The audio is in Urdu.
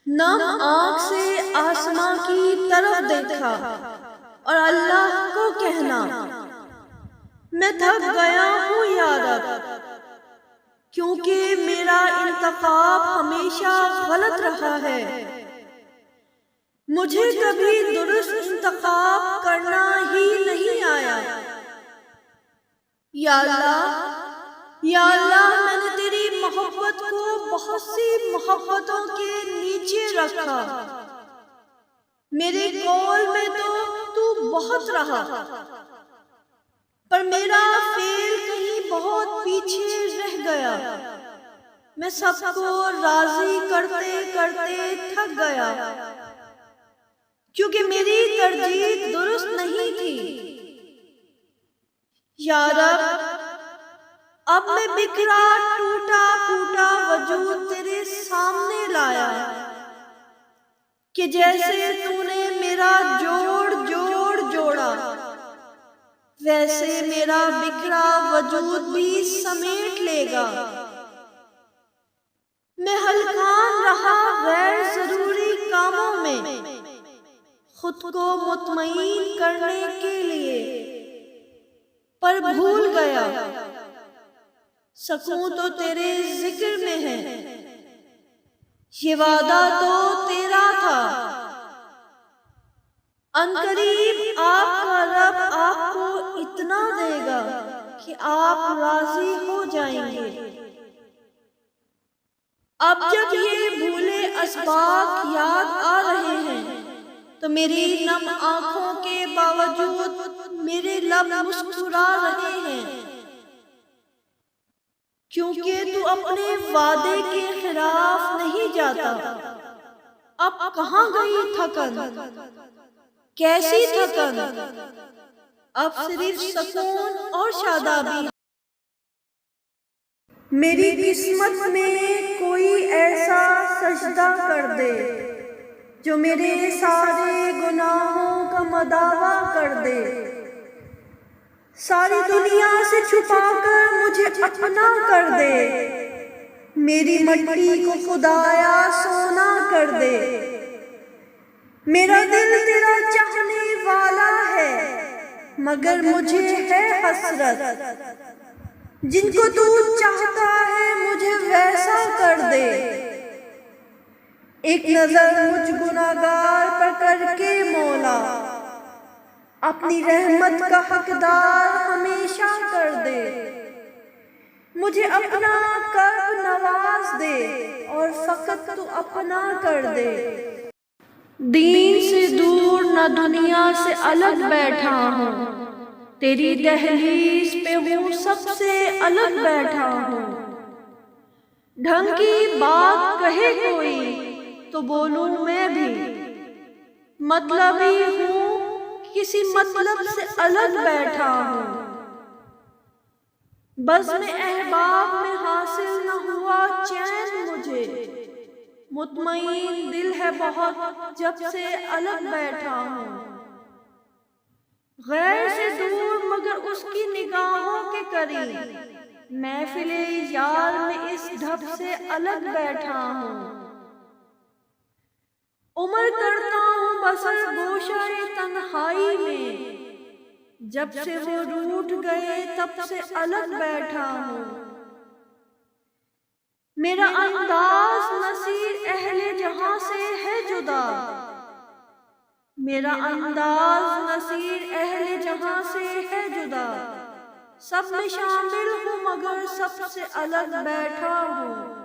نم آنکھ سے آسماں کی طرف دیکھا اور اللہ کو کہنا میں تھک گیا ہوں یا رب، کیونکہ میرا انتخاب ہمیشہ غلط رہا ہے، مجھے کبھی درست انتخاب کرنا ہی نہیں آیا۔ یا اللہ میں نے تیری محبت کو بہت سی محبتوں کے نیچے رکھا، میرے قول میں تو بہت رہا، پر میرا فعل کہیں بہت پیچھے رہ گیا، میں سب کو راضی کرتے کرتے تھک گیا، کیونکہ میری ترجیح درست نہیں تھی۔ یا رب، اب میں بکھرا ٹوٹا پھوٹا وجود تیرے سامنے لایا کہ جیسے تو نے میرا جوڑا ویسے میرا بکھرا وجود بھی سمیٹ لے گا۔ میں ہلکان رہا غیر ضروری کاموں میں، خود کو مطمئن کرنے کے لیے، پر بھول گیا سکون تو تیرے ذکر میں ہے، یہ وعدہ تو تیرا تھا۔ عنقریب آپ کا رب آپ کو اتنا دے گا کہ آپ راضی ہو جائیں گے۔ اب جب یہ بھولے اسباق یاد آ رہے ہیں تو میری نم آنکھوں کے باوجود میرے لب مسکرا رہے ہیں، کیونکہ تو اپنے وعدے کے خلاف نہیں جاتا۔ اب کہاں گئی تھکن، کیسی تھکن، اب صرف سکون اور شادابی۔ میری قسمت میں کوئی ایسا سجدہ کر دے جو میرے سارے گناہوں کا مداوا کر دے، ساری دنیا سے چھپا کر مجھے اپنا کر دے، میری مٹی کو خدایا سونا کر دے۔ میرا دل تیرا چاہنے والا ہے، مگر مجھے ہے حسرت، جن کو تو چاہتا ہے مجھے ویسا کر دے۔ ایک نظر مجھ گناہگار پر کر کے مولا، اپنی رحمت کا حقدار ہمیشہ کر دے، مجھے اپنا کرب نواز دے اور فقط تو اپنا کر دے۔ دین سے دور نہ دنیا سے الگ بیٹھا ہوں، تیری دہلیز پہ ہوں سب سے الگ بیٹھا ہوں، ڈھنگ کی بات کہے کوئی تو بولوں میں بھی، مطلبی ہوں کسی مطلب سے الگ بیٹھا ہوں، بزم احباب میں حاصل نہ ہوا چین مجھے، مطمئن دل ہے بہت جب سے الگ بیٹھا ہوں، غیر سے دور مگر اس کی نگاہوں کے قریب، محفل یار میں اس ڈھب سے الگ بیٹھا ہوں، عمر کرتا ہوں بسر گوشہ تنہائی میں، جب سے وہ روٹھ گئے تب سے الگ بیٹھا ہوں، میرا انداز نصیر اہل جہاں سے ہے جدا، میرا انداز نصیر اہل جہاں سے ہے جدا، سب میں شامل ہوں مگر سب سے الگ بیٹھا ہوں۔